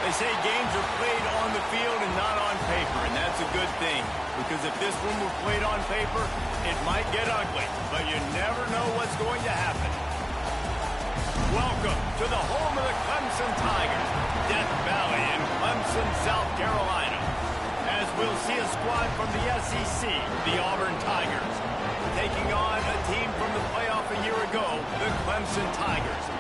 They say games are played on the field and not on paper, and that's a good thing. Because if this one were played on paper, it might get ugly, but you never know what's going to happen. Welcome to the home of the Clemson Tigers, Death Valley in Clemson, South Carolina. As we'll see a squad from the SEC, the Auburn Tigers, taking on a team from the playoff a year ago, the Clemson Tigers.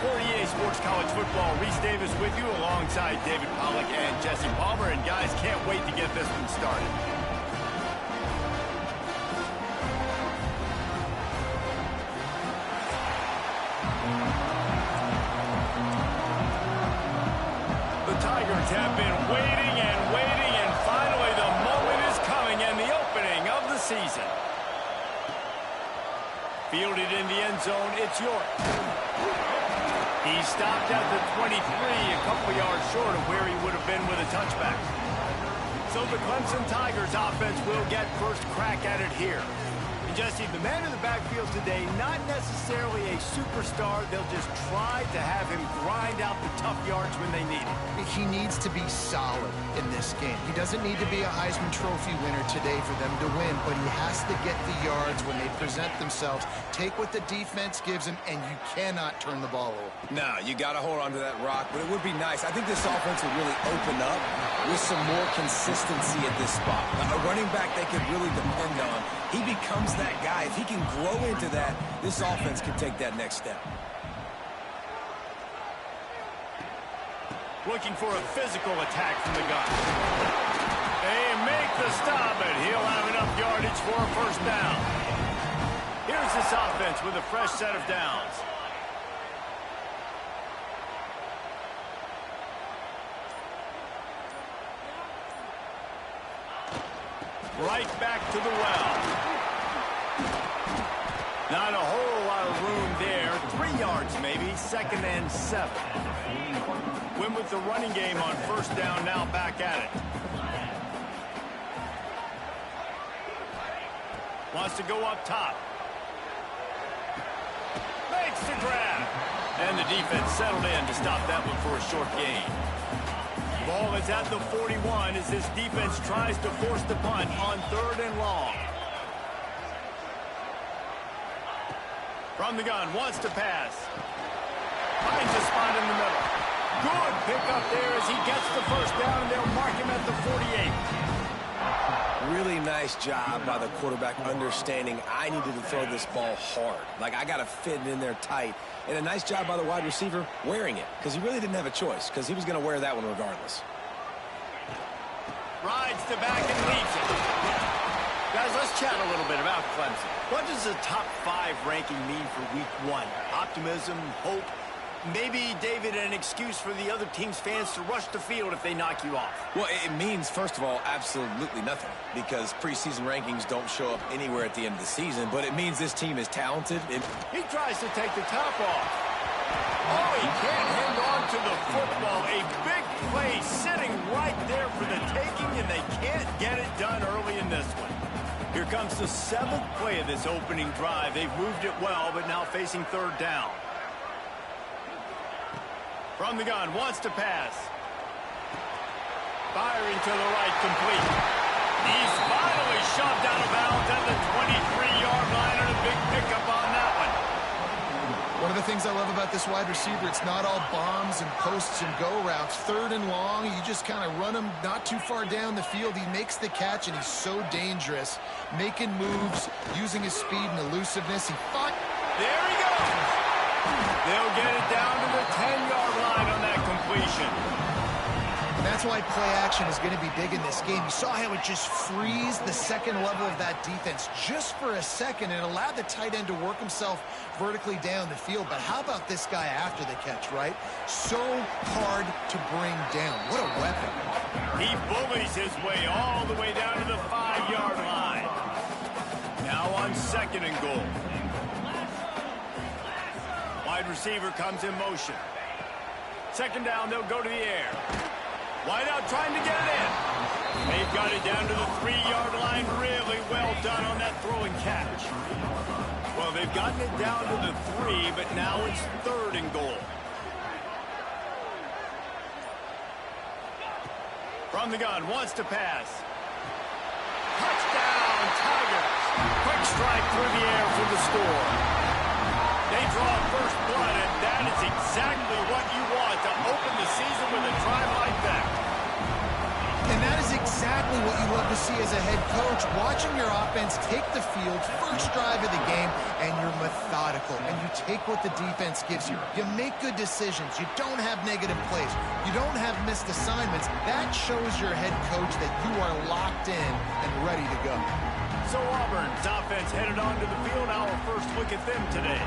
For EA Sports College Football, Reese Davis with you alongside David Pollack and Jesse Palmer. And guys, can't wait to get this one started. The Tigers have been waiting and finally the moment is coming and the opening of the season. Fielded in the end zone, it's York. He stopped at the 23, a couple yards short of where he would have been with a touchback. So the Clemson Tigers offense will get first crack at it here. And Jesse, the man in the backfield today, not necessarily a superstar. They'll just try to have him grind out the tough yards when they need it. He needs to be solid in this game. He doesn't need to be a Heisman Trophy winner today for them to win, but he has to get the yards when they present themselves. Take what the defense gives him, and you cannot turn the ball over. No, you got to hold on to that rock, but it would be nice. I think this offense would really open up with some more consistency at this spot. A running back they could really depend on. He becomes that guy. If he can grow into that, this offense can take that next step. Looking for a physical attack from the gun. They make the stop, and he'll have enough yardage for a first down. Here's this offense with a fresh set of downs. Right back to the well. Not a whole lot of room there. 3 yards maybe, 2nd and 7. Win with the running game on first down, now back at it. Wants to go up top. Makes the grab. And the defense settled in to stop that one for a short gain. Ball is at the 41 as this defense tries to force the punt on 3rd and long. From the gun, wants to pass. Finds a spot in the middle. Good pickup there as he gets the first down, and they'll mark him at the 48. Really nice job by the quarterback understanding I needed to throw this ball hard. Like, I got to fit it in there tight. And a nice job by the wide receiver wearing it, because he really didn't have a choice, because he was going to wear that one regardless. Rides the back and leads it. Guys, let's chat a little bit about Clemson. What does the top 5 ranking mean for week 1? Optimism, hope, maybe, David, an excuse for the other team's fans to rush the field if they knock you off? Well, it means, first of all, absolutely nothing, because preseason rankings don't show up anywhere at the end of the season, but it means this team is talented. He tries to take the top off. Oh, he can't hang on to the football. A big play sitting right there for the taking, and they can't get it done early in this one. Here comes the 7th play of this opening drive. They've moved it well, but now facing 3rd down. From the gun, wants to pass. Firing to the right, complete. He's finally shoved out of bounds at the 23-yard line, and a big pickup on that one. One of the things I love about this wide receiver, it's not all bombs and posts and go routes. 3rd and long, you just kind of run him not too far down the field. He makes the catch, and he's so dangerous, making moves, using his speed and elusiveness. There he goes. They'll get it down to the 10-yard line on that completion. And that's why play action is going to be big in this game. You saw how it just frees the second level of that defense just for a second. It allowed the tight end to work himself vertically down the field. But how about this guy after the catch, right? So hard to bring down. What a weapon. He bullies his way all the way down to the 5-yard line. Now on 2nd and goal. Wide receiver comes in motion. 2nd down, they'll go to the air. Wide out trying to get it in. They've got it down to the 3-yard line. Really well done on that throwing catch. Well, they've gotten it down to the 3, but now it's 3rd and goal. From the gun, wants to pass. Touchdown, Tigers. Quick strike through the air for the score. They draw first blood, and that is exactly what you want to open the season with a drive like that. And that is exactly what you love to see as a head coach, watching your offense take the field, first drive of the game, and you're methodical, and you take what the defense gives you. You make good decisions. You don't have negative plays. You don't have missed assignments. That shows your head coach that you are locked in and ready to go. So Auburn's offense headed onto the field. Our first look at them today.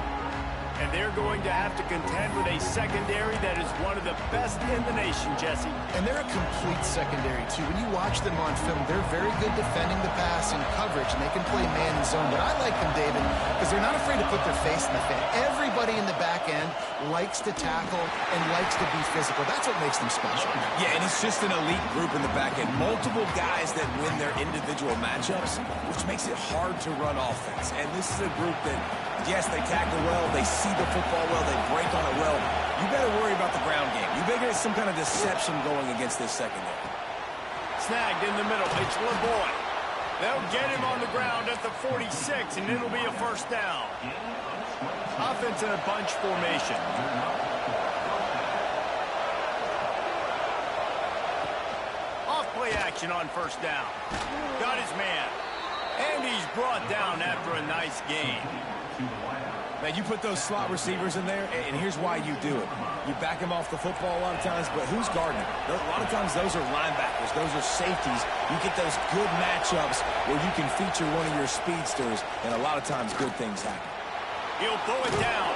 And they're going to have to contend with a secondary that is one of the best in the nation, Jesse. And they're a complete secondary, too. When you watch them on film, they're very good defending the pass and coverage, and they can play man and zone. But I like them, David, because they're not afraid to put their face in the fan. Everybody in the back end likes to tackle and likes to be physical. That's what makes them special. Yeah, and it's just an elite group in the back end. Multiple guys that win their individual matchups, which makes it hard to run offense. And this is a group that, yes, they tackle well, they see the football well, they break on it well. You better worry about the ground game. You better get some kind of deception going against this secondary. Snagged in the middle. It's LeBoy. They'll get him on the ground at the 46, and it'll be a first down. Offense in a bunch formation. Off play action on first down. Got his man. And he's brought down after a nice gain. Now, you put those slot receivers in there, and here's why you do it. You back them off the football a lot of times, but who's guarding them? A lot of times those are linebackers. Those are safeties. You get those good matchups where you can feature one of your speedsters, and a lot of times good things happen. He'll pull it down.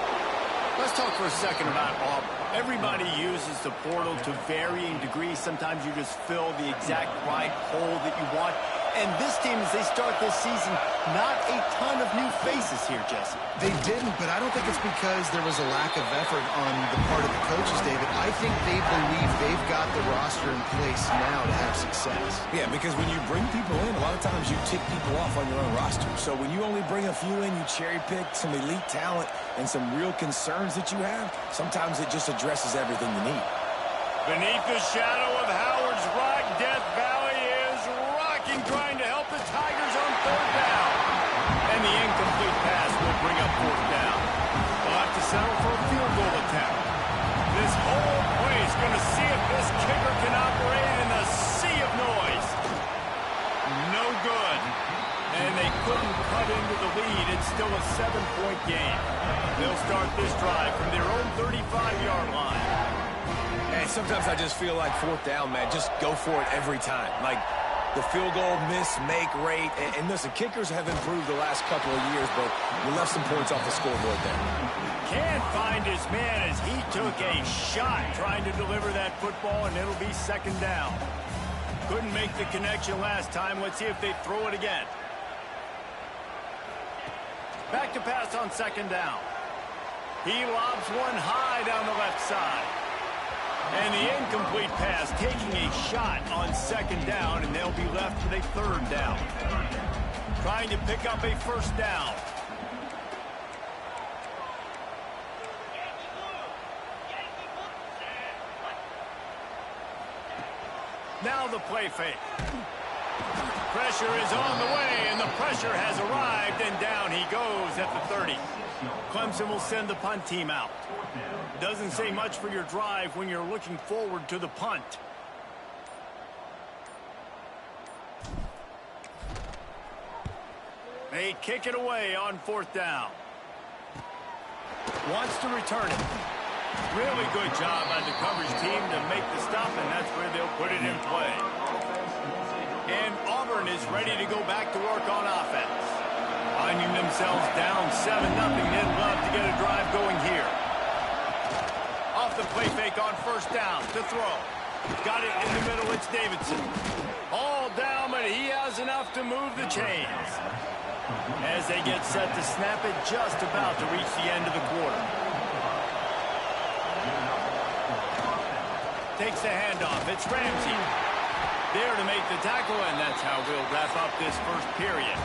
Let's talk for a second about Auburn. Everybody uses the portal to varying degrees. Sometimes you just fill the exact right hole that you want. And this team, as they start this season, not a ton of new faces here, Jesse. They didn't, but I don't think it's because there was a lack of effort on the part of the coaches, David. I think they believe they've got the roster in place now to have success. Yeah, because when you bring people in, a lot of times you tick people off on your own roster. So when you only bring a few in, you cherry-pick some elite talent and some real concerns that you have, sometimes it just addresses everything you need. Beneath the shadow of Howard's Rock, Death Valley is rocking, trying to help the Tigers on third down. And the incomplete pass will bring up fourth down. They'll have to settle for a field goal attempt. This whole play is going to see if this kicker can operate in a sea of noise. No good. And they couldn't cut into the lead. It's still a 7-point game. They'll start this drive from their own 35-yard line. And sometimes I just feel like fourth down, man, just go for it every time. Like the field goal miss-make rate. And listen, kickers have improved the last couple of years, but we left some points off the scoreboard there. Can't find his man as he took a shot trying to deliver that football, and it'll be second down. Couldn't make the connection last time. Let's see if they throw it again. Back to pass on second down. He lobs one high down the left side. And the incomplete pass taking a shot on second down, and they'll be left with a third down. Trying to pick up a first down. Now the play fake. Pressure is on the way, and the pressure has arrived, and down he goes at the 30. Clemson will send the punt team out. Doesn't say much for your drive when you're looking forward to the punt. They kick it away on fourth down. Wants to return it. Really good job by the coverage team to make the stop, and that's where they'll put it in play. And Auburn is ready to go back to work on offense. Finding themselves down 7-0, they'd love to get a drive going here. Off the play fake on first down to throw. Got it in the middle, it's Davidson. All down, but he has enough to move the chains. As they get set to snap it, just about to reach the end of the quarter. Takes the handoff, it's Ramsey. There to make the tackle, and that's how we'll wrap up this first period.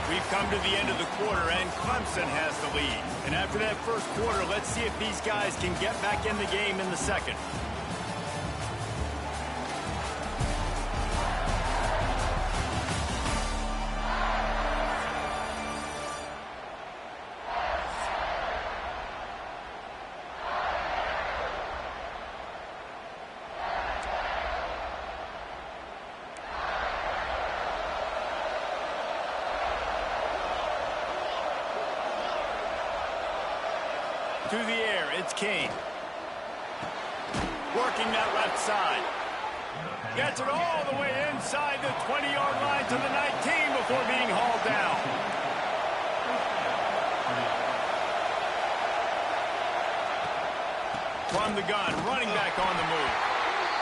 We've come to the end of the quarter, and Clemson has the lead. And after that first quarter, let's see if these guys can get back in the game in the second. through the air. It's Kane. Working that left side. Gets it all the way inside the 20-yard line to the 19 before being hauled down. From the gun, running back on the move.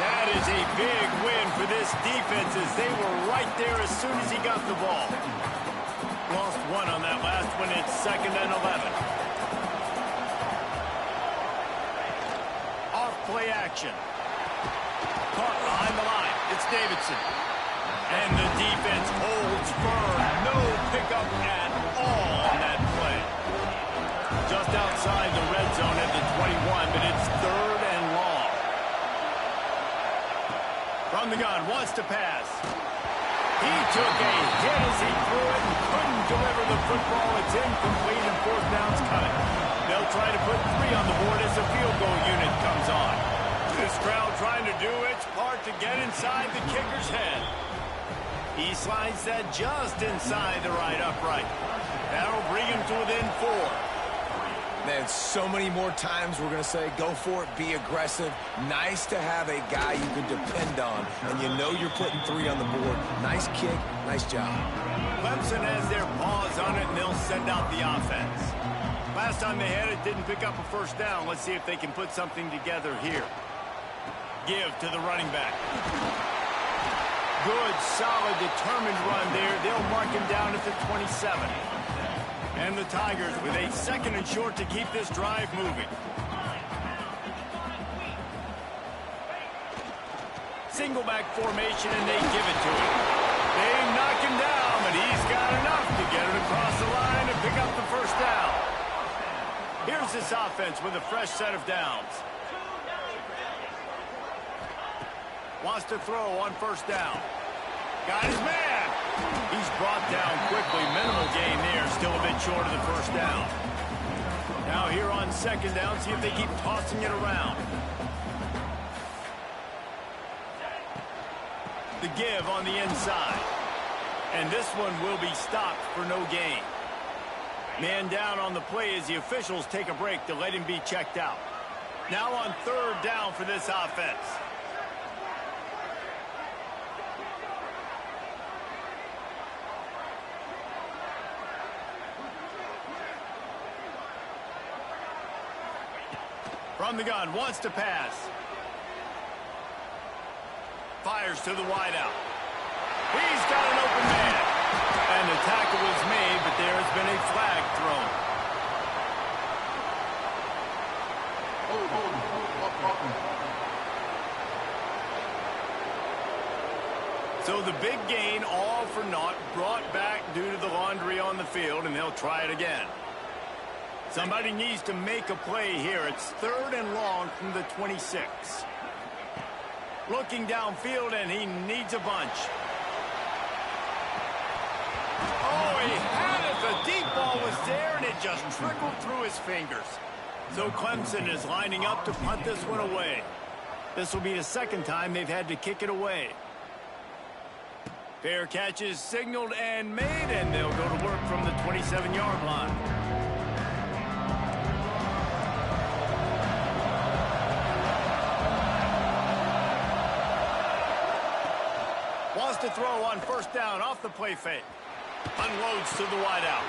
That is a big win for this defense as they were right there as soon as he got the ball. Lost one on that last one. It's 2nd and 11. Off play action. Caught behind the line. It's Davidson. And the defense holds firm. No pickup at all on that play. Just outside the red zone at the 21, but it's 3rd and long. From the gun, wants to pass. He took a hit as he threw it and couldn't deliver the football. It's incomplete and 4th down's coming. They'll try to put 3 on the board as the field goal unit comes on. This crowd trying to do its part to get inside the kicker's head. He slides that just inside the right upright. That'll bring him to within 4. Man, so many more times we're going to say, go for it, be aggressive. Nice to have a guy you can depend on, and you know you're putting 3 on the board. Nice kick, nice job. Clemson has their paws on it, and they'll send out the offense. Last time they had it, didn't pick up a 1st down. Let's see if they can put something together here. Give to the running back. Good, solid, determined run there. They'll mark him down at the 27. And the Tigers with a 2nd and short to keep this drive moving. Single back formation, and they give it to him. They knock him down, but he's got enough to get it across the line and pick up the 1st down. Here's this offense with a fresh set of downs. Wants to throw on 1st down. Got his man. He's brought down quickly. Minimal gain there. Still a bit short of the 1st down. Now here on 2nd down, see if they keep tossing it around. The give on the inside. And this one will be stopped for no gain. Man down on the play as the officials take a break to let him be checked out. Now on 3rd down for this offense. From the gun, wants to pass. Fires to the wideout. He's got an open man. And the tackle was made, but there has been a flag thrown. So the big gain, all for naught, brought back due to the laundry on the field, and they'll try it again. Somebody needs to make a play here. It's 3rd and long from the 26. Looking downfield, and he needs a bunch. Oh, he had it. The deep ball was there, and it just trickled through his fingers. So Clemson is lining up to punt this one away. This will be the 2nd time they've had to kick it away. Fair catch is signaled and made, and they'll go to work from the 27-yard line. Wants to throw on 1st down off the play fake. Unloads to the wideout.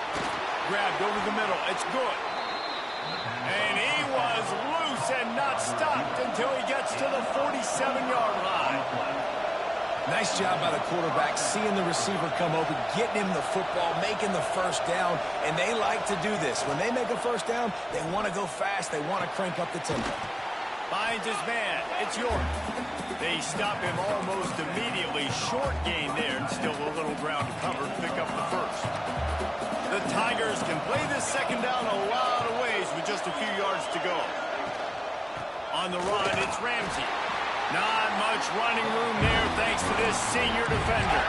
Grabbed over the middle. It's good. And he was loose and not stopped until he gets to the 47-yard line. Nice job by the quarterback, seeing the receiver come open, getting him the football, making the 1st down, and they like to do this. When they make a 1st down, they want to go fast. They want to crank up the tempo. Finds his man. It's York. They stop him almost immediately. Short gain there, and still a little ground to cover to pick up the 1st. The Tigers can play this 2nd down a lot of ways with just a few yards to go. On the run, it's Ramsey. Not much running room there thanks to this senior defender.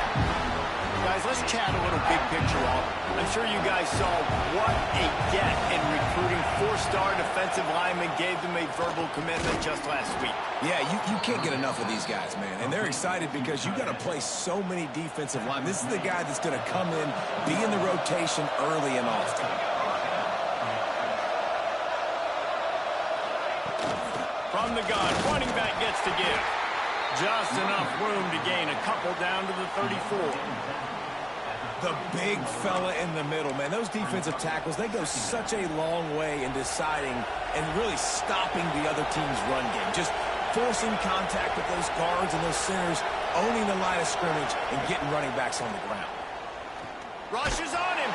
Guys, let's chat a little big picture off. I'm sure you guys saw what a get in recruiting. 4-star defensive linemen gave them a verbal commitment just last week. Yeah, you can't get enough of these guys, man. And they're excited because you got to play so many defensive linemen. This is the guy that's going to come in, be in the rotation early and often. shotgun. Running back gets to give. Just enough room to gain a couple down to the 34. The big fella in the middle, man. Those defensive tackles, they go such a long way in deciding and really stopping the other team's run game. Just forcing contact with those guards and those centers, owning the line of scrimmage, and getting running backs on the ground. Rushes on him.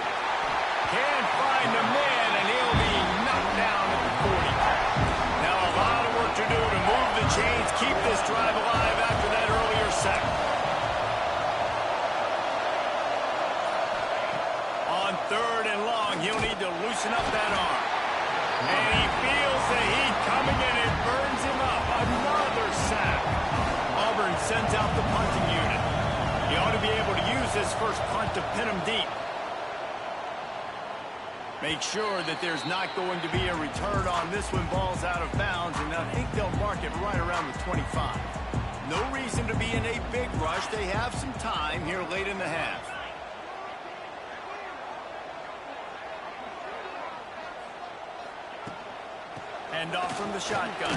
Can't find the man, and he'll be knocked down at the 40. Now a lot of work to do to move the chains, keep this drive alive after that earlier sack. On 3rd and long, he'll need to loosen up that arm. And he feels the heat coming, and it burns him up. Another sack. Auburn sends out the punting unit. He ought to be able to use this first punt to pin him deep. Make sure that there's not going to be a return on this when ball's out of bounds, and I think they'll mark it right around the 25. No reason to be in a big rush. They have some time here late in the half. Hand off from the shotgun.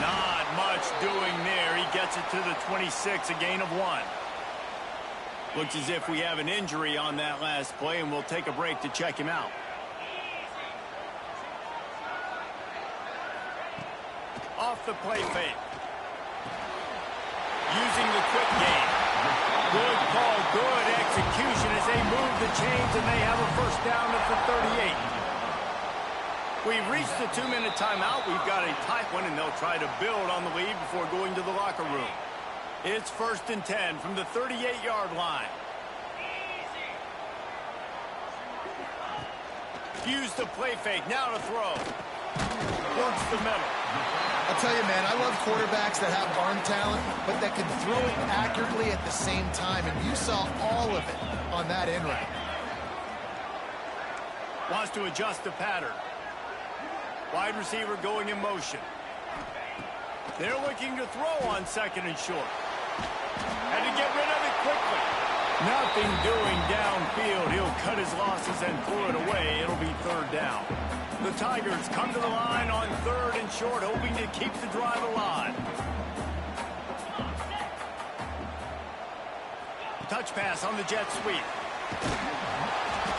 Not much doing there. He gets it to the 26, a gain of 1. Looks as if we have an injury on that last play, and we'll take a break to check him out. Off the play fake. Using the quick game. Good call, good execution as they move the chains, and they have a first down at the 38. We've reached the 2-minute timeout. We've got a tight one, and they'll try to build on the lead before going to the locker room. It's 1st and 10 from the 38-yard line. Use the play fake. Now to throw. Works the middle. I'll tell you, man, I love quarterbacks that have arm talent, but that can throw it accurately at the same time, and you saw all of it on that in route. Wants to adjust the pattern. Wide receiver going in motion. They're looking to throw on 2nd and short. And to get rid of it quickly. Nothing doing downfield. He'll cut his losses and pull it away. It'll be 3rd down. The Tigers come to the line on 3rd and short, hoping to keep the drive alive. Touch pass on the jet sweep.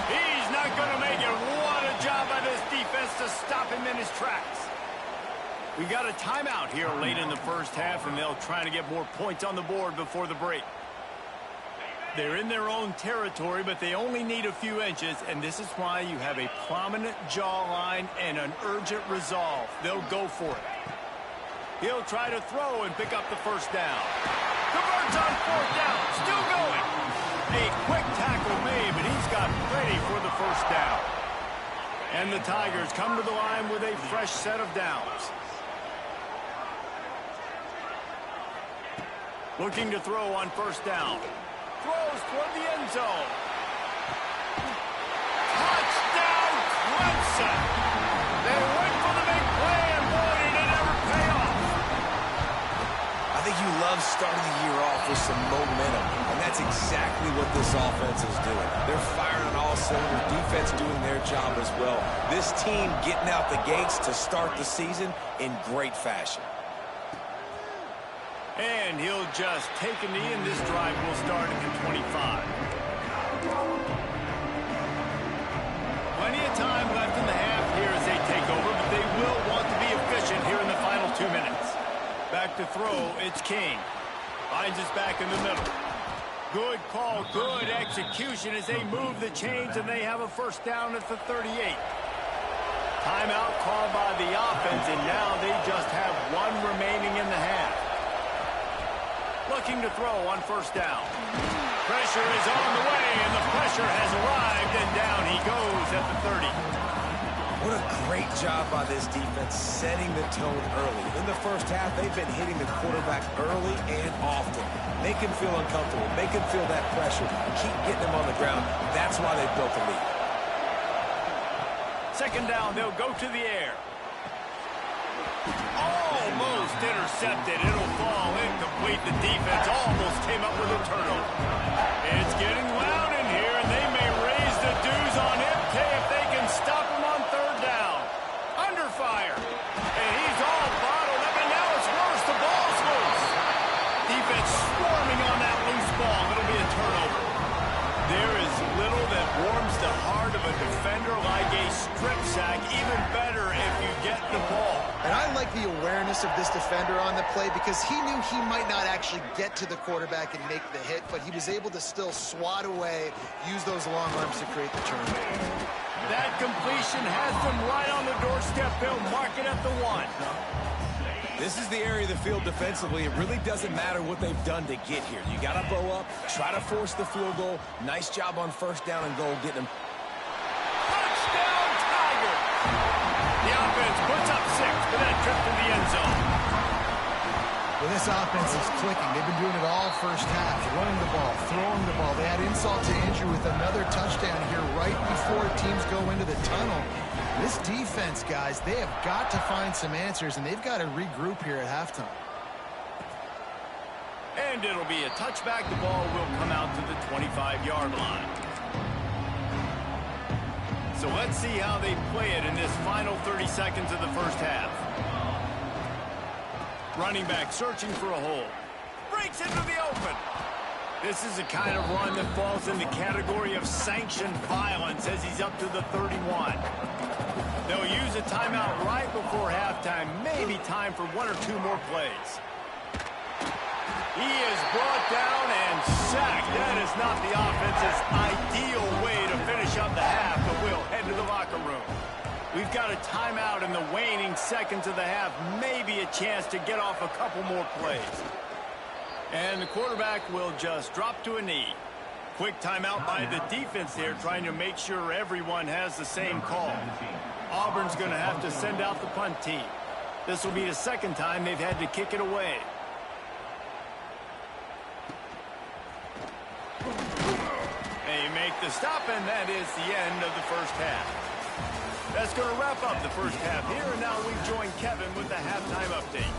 He's not going to make it. What a job by this defense to stop him in his tracks. We got a timeout here late in the first half, and they'll try to get more points on the board before the break. They're in their own territory, but they only need a few inches, and this is why you have a prominent jawline and an urgent resolve. They'll go for it. He'll try to throw and pick up the first down. Converts on 4th down. Still going. A quick tackle made, but he's got plenty for the first down. And the Tigers come to the line with a fresh set of downs. Looking to throw on 1st down. Throws toward the end zone. Touchdown, Clemson! They went for the big play, and boy, did it ever pay off. I think you love starting the year off with some momentum, and that's exactly what this offense is doing. They're firing on all cylinders, defense doing their job as well. This team getting out the gates to start the season in great fashion. And he'll just take a knee, and this drive will start at the 25. Plenty of time left in the half here as they take over, but they will want to be efficient here in the final 2 minutes. Back to throw, it's King. Finds us back in the middle. Good call, good execution as they move the chains, and they have a first down at the 38. Timeout called by the offense, and now they just have 1 remaining in the half. Looking to throw on 1st down. Pressure is on the way, and the pressure has arrived, and down he goes at the 30. What a great job by this defense setting the tone early. In the first half, they've been hitting the quarterback early and often. Make him feel uncomfortable. Make him feel that pressure. Keep getting him on the ground. That's why they built the lead. 2nd down, they'll go to the air. Almost intercepted. It'll fall incomplete. The defense almost came up with a turnover. It's getting loud in here, and they may raise the dues on MK if they can stop him on 3rd down. Under fire. And he's all bottled up, and the awareness of this defender on the play because he knew he might not actually get to the quarterback and make the hit, but he was able to still swat away, use those long arms to create the turnover. That completion has them right on the doorstep. They'll mark it at the 1. This is the area of the field defensively. It really doesn't matter what they've done to get here. You got to bow up, try to force the field goal. Nice job on first down and goal getting them. Touchdown, Tigers! The offense puts up 6 for that trip to the end zone. Well, this offense is clicking. They've been doing it all first half, running the ball, throwing the ball. They had insult to injury with another touchdown here right before teams go into the tunnel. This defense, guys, they have got to find some answers, and they've got to regroup here at halftime. And it'll be a touchback. The ball will come out to the 25-yard line. So let's see how they play it in this final 30 seconds of the first half. Running back searching for a hole. Breaks into the open. This is the kind of run that falls in the category of sanctioned violence as he's up to the 31. They'll use a timeout right before halftime. Maybe time for 1 or 2 more plays. He is brought down and sacked. That is not the offense's ideal way to finish up the half, but we'll head to the locker room. We've got a timeout in the waning seconds of the half. Maybe a chance to get off a couple more plays. And the quarterback will just drop to a knee. Quick timeout by the defense there, trying to make sure everyone has the same call. Auburn's going to have to send out the punt team. This will be the second time they've had to kick it away. They make the stop, and that is the end of the first half. That's going to wrap up the first half here, and now we join Kevin with the halftime update.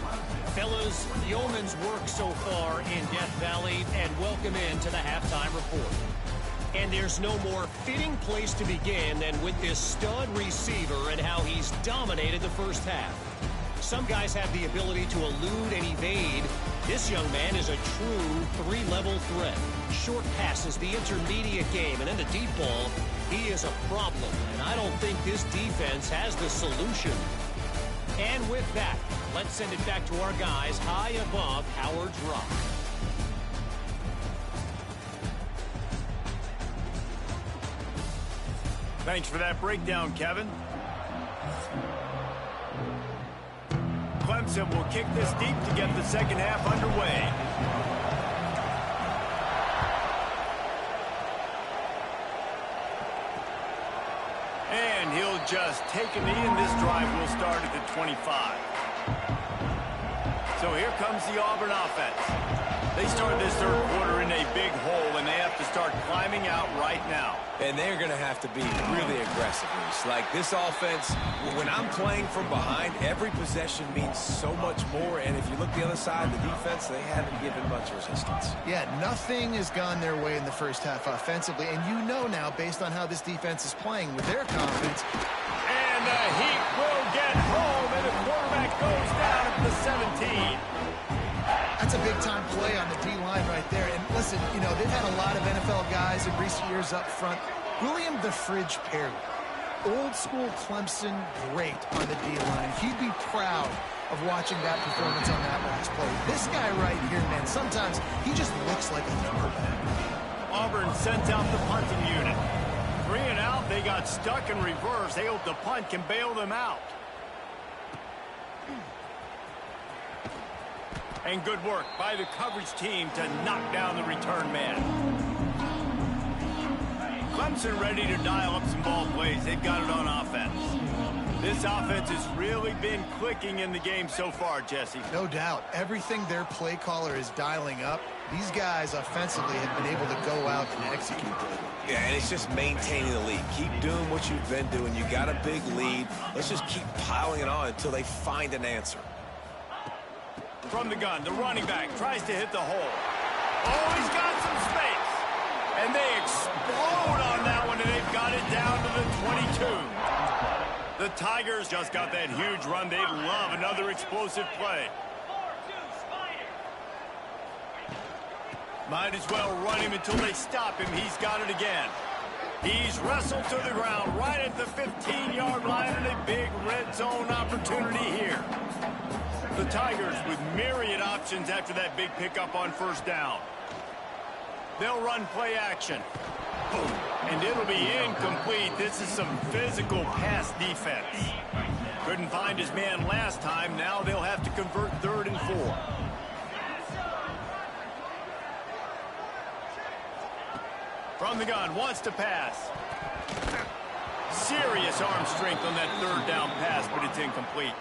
Fellas, Yeoman's work so far in Death Valley, and welcome into the halftime report. And there's no more fitting place to begin than with this stud receiver and how he's dominated the first half. Some guys have the ability to elude and evade. This young man is a true 3-level threat. Short passes, the intermediate game, and then the deep ball. He is a problem, and I don't think this defense has the solution. And with that, let's send it back to our guys high above Howard's Rock. Thanks for that breakdown, Kevin. Clemson will kick this deep to get the second half underway. And he'll just take a knee, and this drive will start at the 25. So here comes the Auburn offense. They start this third quarter in a big hole, and they have to start climbing out right now. And they're going to have to be really aggressive. Like this offense, when I'm playing from behind, every possession means so much more. And if you look the other side, the defense, they haven't given much resistance. Yeah, nothing has gone their way in the first half offensively. And you know now, based on how this defense is playing with their confidence. And the Heat will get home, and the quarterback goes down at the 17. That's a big-time play on the D-line right there. And listen, you know, they've had a lot of NFL guys in recent years up front. William the Fridge Perry, old-school Clemson great on the D-line. He'd be proud of watching that performance on that last play. This guy right here, man, sometimes he just looks like a numberman. Auburn sends out the punting unit. 3 and out, they got stuck in reverse. They hope the punt can bail them out. And good work by the coverage team to knock down the return man. Clemson ready to dial up some ball plays. They've got it on offense. This offense has really been clicking in the game so far, Jesse. No doubt. Everything their play caller is dialing up, these guys offensively have been able to go out and execute it. Yeah, and it's just maintaining the lead. Keep doing what you've been doing. You got a big lead. Let's just keep piling it on until they find an answer. From the gun, the running back tries to hit the hole. Oh, he's got some space. And they explode on that one, and they've got it down to the 22. The Tigers just got that huge run. They love another explosive play. Might as well run him until they stop him. He's got it again. He's wrestled to the ground right at the 15-yard line, and a big red zone opportunity here. The Tigers with myriad options after that big pickup on first down. They'll run play action. Boom. And it'll be incomplete. This is some physical pass defense. Couldn't find his man last time. Now they'll have to convert 3rd and 4. From the gun, wants to pass. Serious arm strength on that 3rd down pass, but it's incomplete.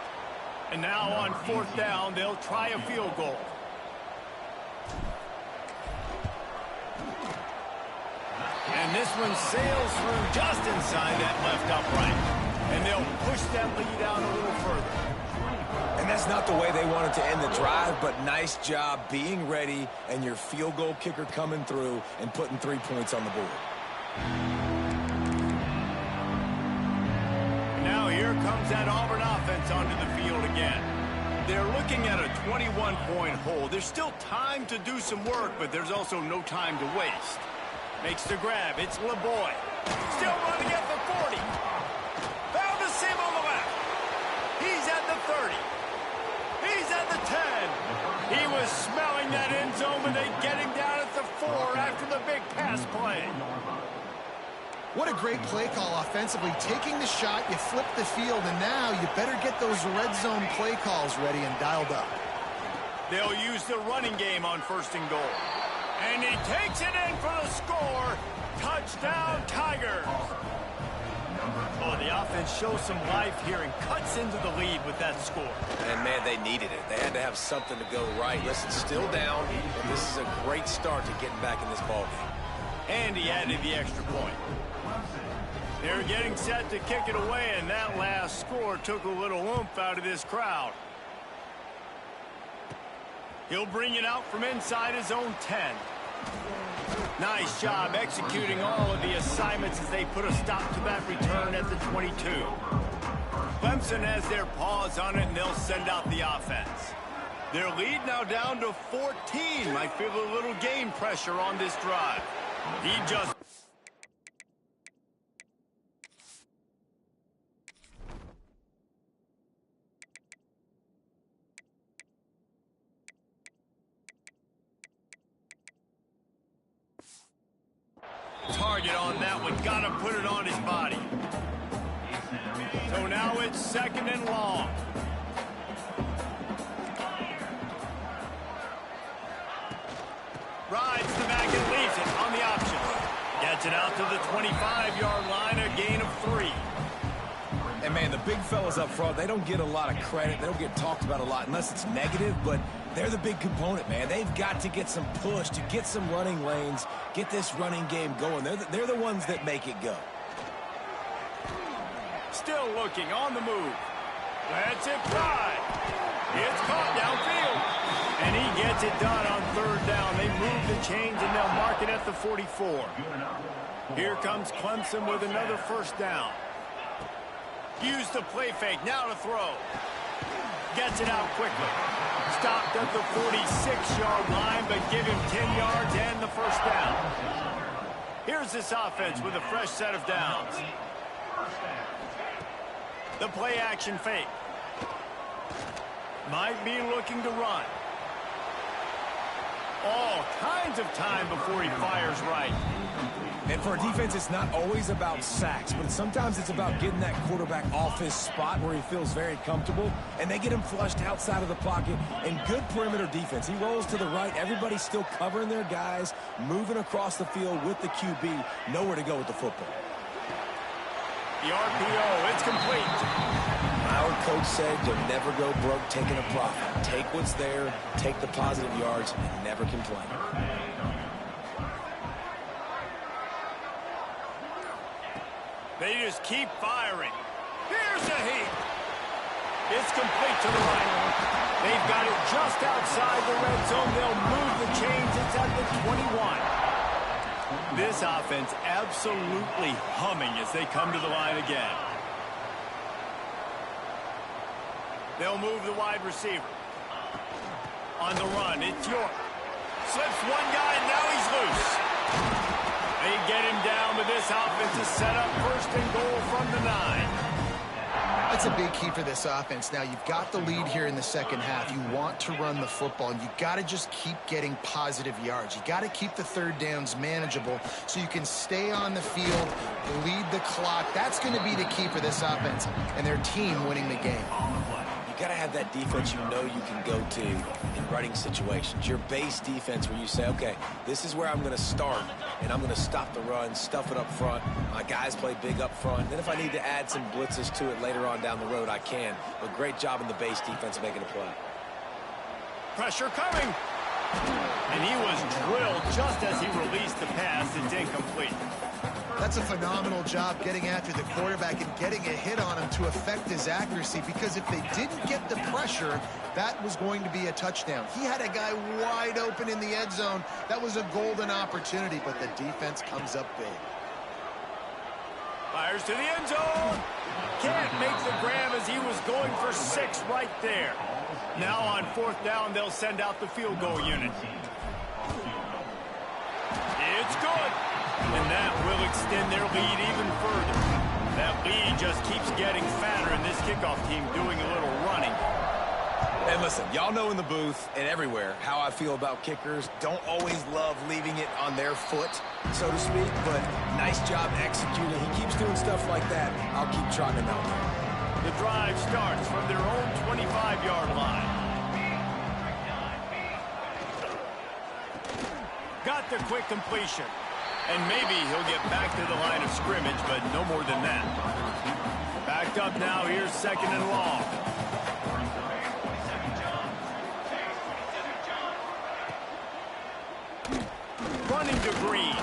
And now on 4th down, they'll try a field goal. And this one sails through just inside that left upright. And they'll push that lead out a little further. And that's not the way they wanted to end the drive, but nice job being ready and your field goal kicker coming through and putting 3 points on the board. Now here comes that Auburn offense onto the field again. They're looking at a 21-point hole. There's still time to do some work, but there's also no time to waste. Makes the grab. It's LeBoy. Still running at the 40. Found a seam on the left. He's at the 30. He's at the 10. He was smelling that end zone, but they get him down at the 4 after the big pass play. What a great play call offensively. Taking the shot, you flip the field, and now you better get those red zone play calls ready and dialed up. They'll use the running game on 1st and goal. And he takes it in for the score. Touchdown, Tigers. Oh, the offense shows some life here and cuts into the lead with that score. And, man, they needed it. They had to have something to go right. Listen, still down, and this is a great start to getting back in this ballgame. And he added the extra point. They're getting set to kick it away, and that last score took a little oomph out of this crowd. He'll bring it out from inside his own 10. Nice job executing all of the assignments as they put a stop to that return at the 22. Clemson has their paws on it, and they'll send out the offense. Their lead now down to 14. Might feel a little game pressure on this drive. He just... target on that one. Got to put it on his body. So now it's 2nd and long. Rides the back and leaves it on the option. Gets it out to the 25-yard line, a gain of 3. And, man, the big fellas up front, they don't get a lot of credit. They don't get talked about a lot unless it's negative, but they're the big component, man. They've got to get some push, to get some running lanes, get this running game going. They're the ones that make it go. Still looking on the move. Lets it fly. It's caught downfield. And he gets it done on 3rd down. They move the chains, and they'll mark it at the 44. Here comes Clemson with another 1st down. Use the play fake. Now to throw. Gets it out quickly. Stopped at the 46-yard line, but give him 10 yards and the 1st down. Here's this offense with a fresh set of downs. The play action fake. Might be looking to run. All kinds of time before he fires right. And for a defense, it's not always about sacks, but sometimes it's about getting that quarterback off his spot where he feels very comfortable, and they get him flushed outside of the pocket. And good perimeter defense. He rolls to the right. Everybody's still covering their guys, moving across the field with the QB. Nowhere to go with the football. The RPO, it's complete. Our coach said you'll never go broke taking a profit. Take what's there, take the positive yards, and never complain. They just keep firing. Here's a heat. It's complete to the right. They've got it just outside the red zone. They'll move the chains. It's at the 21. This offense absolutely humming as they come to the line again. They'll move the wide receiver. On the run, it's York. Slips one guy, and now he's loose. They get him down, but this offense is set up 1st and goal from the 9. That's a big key for this offense. Now, you've got the lead here in the second half. You want to run the football, and you got to just keep getting positive yards. You got to keep the third downs manageable so you can stay on the field, lead the clock. That's going to be the key for this offense and their team winning the game. You got to have that defense you know you can go to in running situations. Your base defense where you say, okay, this is where I'm going to start, and I'm going to stop the run, stuff it up front. My guys play big up front. Then if I need to add some blitzes to it later on down the road, I can. But great job in the base defense making a play. Pressure coming. And he was drilled just as he released the pass. It's incomplete. That's a phenomenal job getting after the quarterback and getting a hit on him to affect his accuracy, because if they didn't get the pressure, that was going to be a touchdown. He had a guy wide open in the end zone. That was a golden opportunity, but the defense comes up big. Fires to the end zone. Can't make the grab as he was going for 6 right there. Now on 4th down, they'll send out the field goal unit. It's good. And that will extend their lead even further. That lead just keeps getting fatter, and this kickoff team doing a little running. And listen, y'all know in the booth and everywhere how I feel about kickers. Don't always love leaving it on their foot, so to speak, but nice job executing. He keeps doing stuff like that. I'll keep trotting him out there. The drive starts from their own 25-yard line. Got the quick completion. And maybe he'll get back to the line of scrimmage, but no more than that. Backed up now. Here's 2nd and long. Running to Green.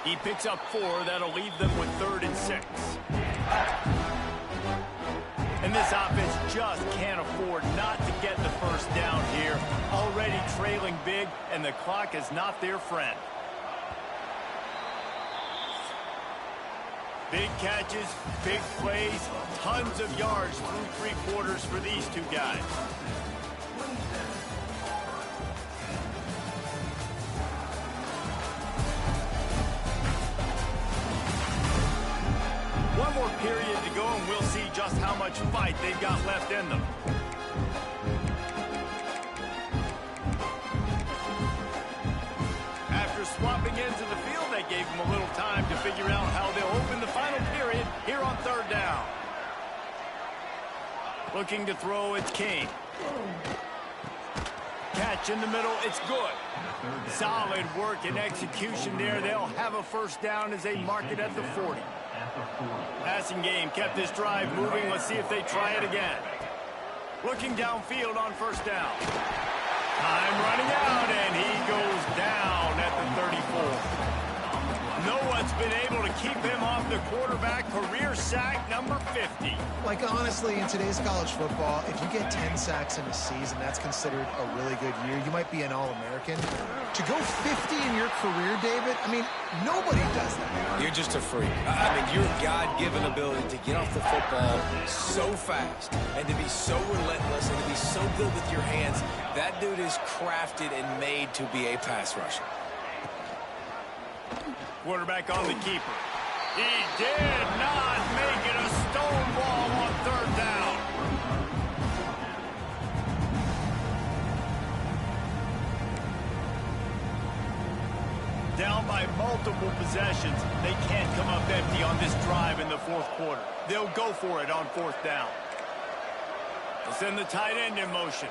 He picks up 4. That'll leave them with 3rd and 6. And this offense just can't afford not to get the first down here. Already trailing big, and the clock is not their friend. Big catches, big plays, tons of yards through 3 quarters for these two guys. One more period to go, and we'll see just how much fight they've got left in them. After swapping into the field, they gave them a little time to figure out how they'll open the final period here on 3rd down. Looking to throw, it's King. Catch in the middle, it's good. Solid work and execution there. They'll have a first down as they mark it at the 40. Passing game kept this drive moving. Let's see if they try it again. Looking downfield on 1st down. Time running out, and he goes down at the 34. No one's been able to keep him off the quarterback. Career sack number 50. Like, honestly, in today's college football, if you get 10 sacks in a season, that's considered a really good year. You might be an All-American. To go 50 in your career, David, I mean, nobody does that. You're just a freak. I mean, your God-given ability to get off the football so fast and to be so relentless and to be so good with your hands, that dude is crafted and made to be a pass rusher. Quarterback on the keeper. He did not make it a stone wall on 3rd down. Down by multiple possessions. They can't come up empty on this drive in the 4th quarter. They'll go for it on 4th down. They'll send the tight end in motion.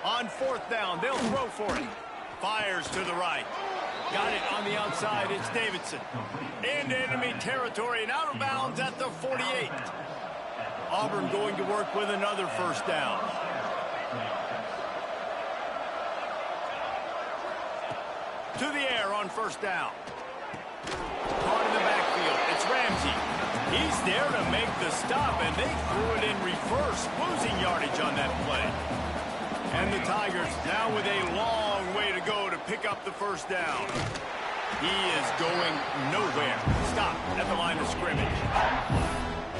On 4th down, they'll throw for it. Fires to the right. Got it on the outside. It's Davidson. Into enemy territory and out of bounds at the 48. Auburn going to work with another first down. To the air on 1st down. Caught in the backfield. It's Ramsey. He's there to make the stop, and they threw it in reverse, losing yardage on that play. And the Tigers now with a long way to go to pick up the first down. He is going nowhere. Stop at the line of scrimmage.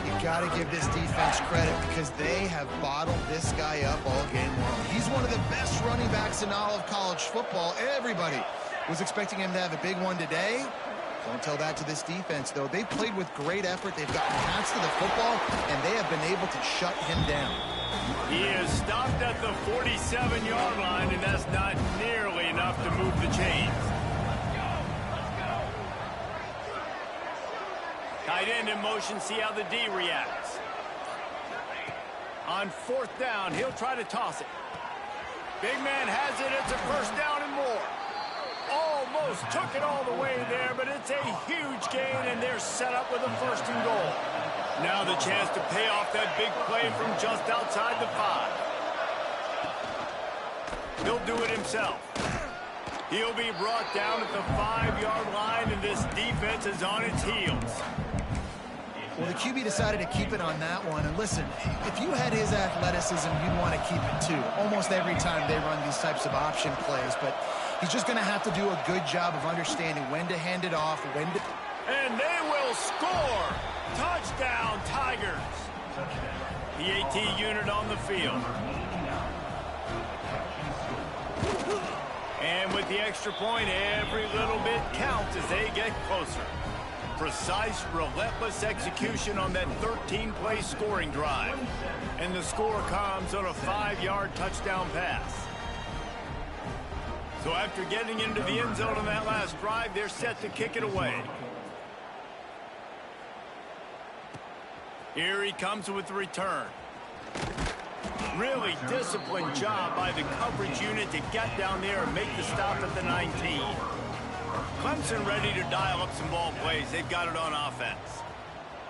You got to give this defense credit because they have bottled this guy up all game long. He's one of the best running backs in all of college football. Everybody was expecting him to have a big one today. Don't tell that to this defense, though. They've played with great effort. They've gotten paths to the football, and they have been able to shut him down. He is stopped at the 47-yard line, and that's not nearly enough to move the chains. Tight end in motion, see how the D reacts. On 4th down, he'll try to toss it. Big man has it. It's a first down and more. Almost took it all the way there, but it's a huge gain, and they're set up with a 1st and goal. Now the chance to pay off that big play from just outside the 5. He'll do it himself. He'll be brought down at the 5-yard line, and this defense is on its heels. Well, the QB decided to keep it on that one. And listen, if you had his athleticism, you'd want to keep it too. Almost every time they run these types of option plays. But he's just going to have to do a good job of understanding when to hand it off, when to... And they will score! Touchdown, Tigers! The AT unit on the field. And with the extra point, every little bit counts as they get closer. Precise, relentless execution on that 13-play scoring drive. And the score comes on a 5-yard touchdown pass. So after getting into the end zone on that last drive, they're set to kick it away. Here he comes with the return. Really disciplined job by the coverage unit to get down there and make the stop at the 19. Clemson ready to dial up some ball plays. They've got it on offense.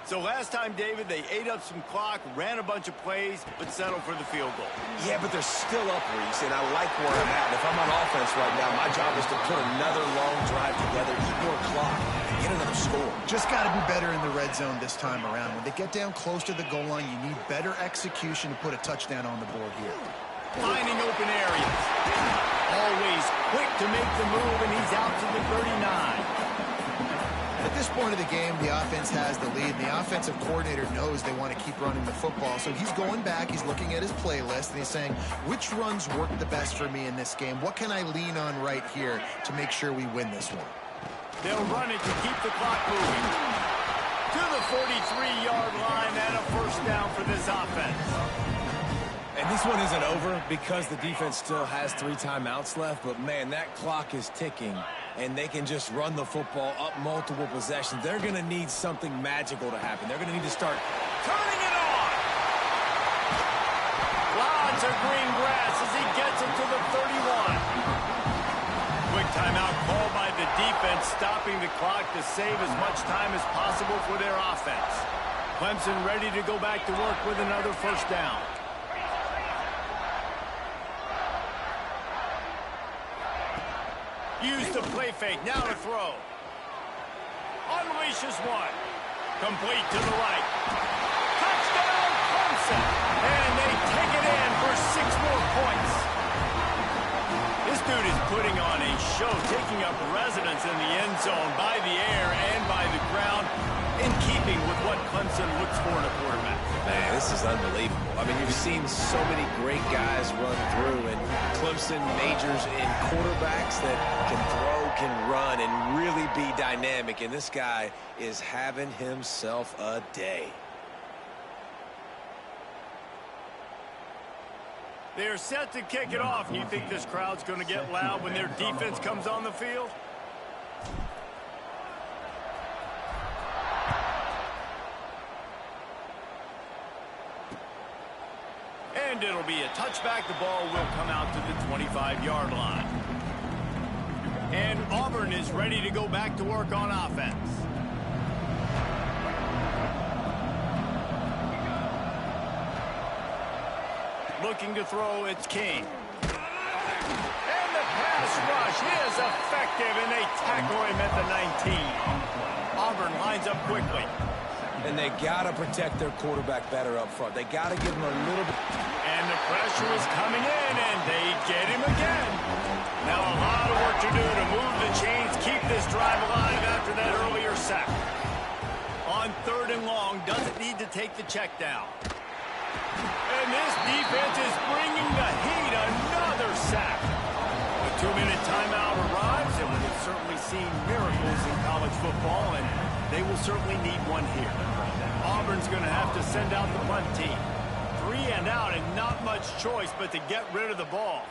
So last time, David, they ate up some clock, ran a bunch of plays, but settled for the field goal. Yeah, but they're still up, Reese, and I like where I'm at. And if I'm on offense right now, my job is to put another long drive together, eat more clock, and get another score. Just got to be better in the red zone this time around. When they get down close to the goal line, you need better execution to put a touchdown on the board here. Finding open areas. Always quick to make the move, and he's out to the 39. At this point of the game, the offense has the lead, and the offensive coordinator knows they want to keep running the football. So he's going back, he's looking at his playlist, and he's saying, which runs work the best for me in this game? What can I lean on right here to make sure we win this one? They'll run it to keep the clock moving. To the 43-yard line, and a first down for this offense. And this one isn't over because the defense still has 3 timeouts left, but man, that clock is ticking, and they can just run the football up multiple possessions. They're going to need something magical to happen. They're going to need to start turning it on. Lots of green grass as he gets it to the 31. Quick timeout called by the defense, stopping the clock to save as much time as possible for their offense. Clemson ready to go back to work with another first down. Use the play fake, now to throw. Unleashes one. Complete to the right. Touchdown, Clemson! And they take it in for 6 more points. This dude is putting on a show, taking up residence in the end zone by the air and by the ground, in keeping with what Clemson looks for in a quarterback. Man, this is unbelievable. I mean, you've seen so many great guys run through, and Clemson majors in quarterbacks that can throw, can run, and really be dynamic. And this guy is having himself a day. They're set to kick it off. And you think this crowd's going to get loud when their defense comes on the field? And it'll be a touchback. The ball will come out to the 25-yard line. And Auburn is ready to go back to work on offense. Looking to throw, it's King. And the pass rush is effective, and they tackle him at the 19. Auburn lines up quickly. And they got to protect their quarterback better up front. They got to give him a little bit. And the pressure is coming in, and they get him again. Now a lot of work to do to move the chains, keep this drive alive after that earlier sack. On 3rd and long, doesn't need to take the check down. And this defense is bringing the heat. Another sack. A 2-minute timeout arrives, and we've certainly seen miracles goals in college football, and they will certainly need one here. Auburn's going to have to send out the punt team. 3 and out, and not much choice but to get rid of the ball.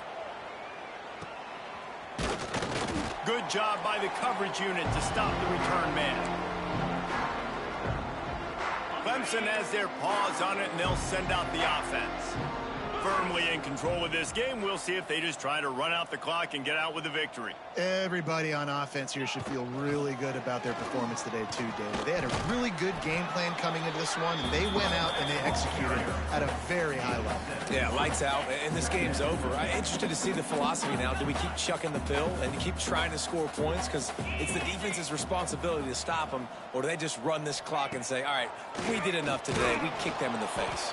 Good job by the coverage unit to stop the return man. Clemson has their paws on it, and they'll send out the offense. Firmly in control of this game. We'll see if they just try to run out the clock and get out with a victory. Everybody on offense here should feel really good about their performance today too, David. They had a really good game plan coming into this one, and they went out and they executed at a very high level. Yeah, lights out, and this game's over. I'm interested to see the philosophy now. Do we keep chucking the pill and keep trying to score points because it's the defense's responsibility to stop them, or do they just run this clock and say, all right, we did enough today. We kicked them in the face.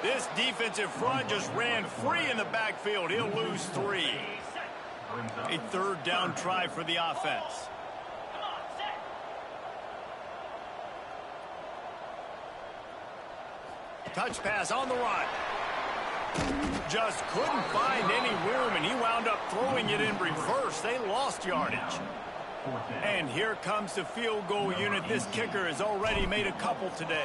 This defensive front just ran free in the backfield. He'll lose 3. A third down try for the offense. Touch pass on the run. Just couldn't find any room, and he wound up throwing it in reverse. They lost yardage. And here comes the field goal unit. This kicker has already made a couple today.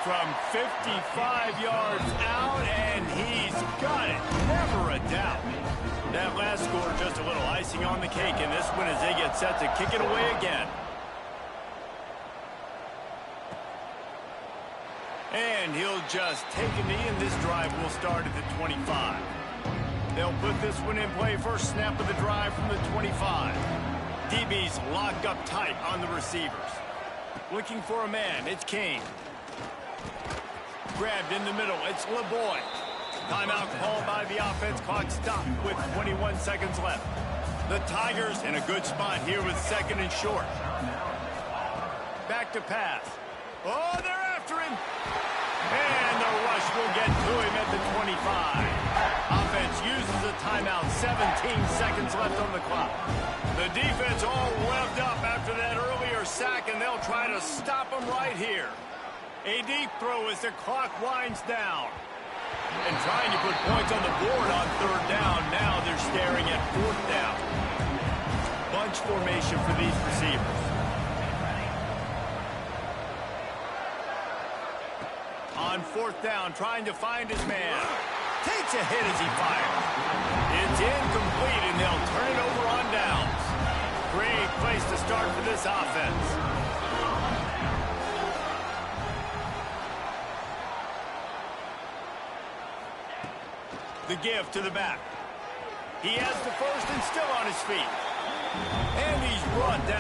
From 55 yards out, and he's got it. Never a doubt. That last score just a little icing on the cake in this one as they get set to kick it away again. And he'll just take a knee, and this drive will start at the 25. They'll put this one in play. First snap of the drive from the 25. DB's locked up tight on the receivers. Looking for a man. It's Kane. Grabbed in the middle. It's LeBoy. Timeout called by the offense. Clock stopped with 21 seconds left. The Tigers in a good spot here with second and short. Back to pass. Oh, they're after him. And the rush will get to him at the 25. Offense uses a timeout. 17 seconds left on the clock. The defense all revved up after that earlier sack, and they'll try to stop him right here. A deep throw as the clock winds down. And trying to put points on the board on third down. Now they're staring at fourth down. Bunch formation for these receivers. On fourth down, trying to find his man. Takes a hit as he fires. It's incomplete, and they'll turn it over on downs. Great place to start for this offense. The give to the back. He has the first and still on his feet. And he's brought down.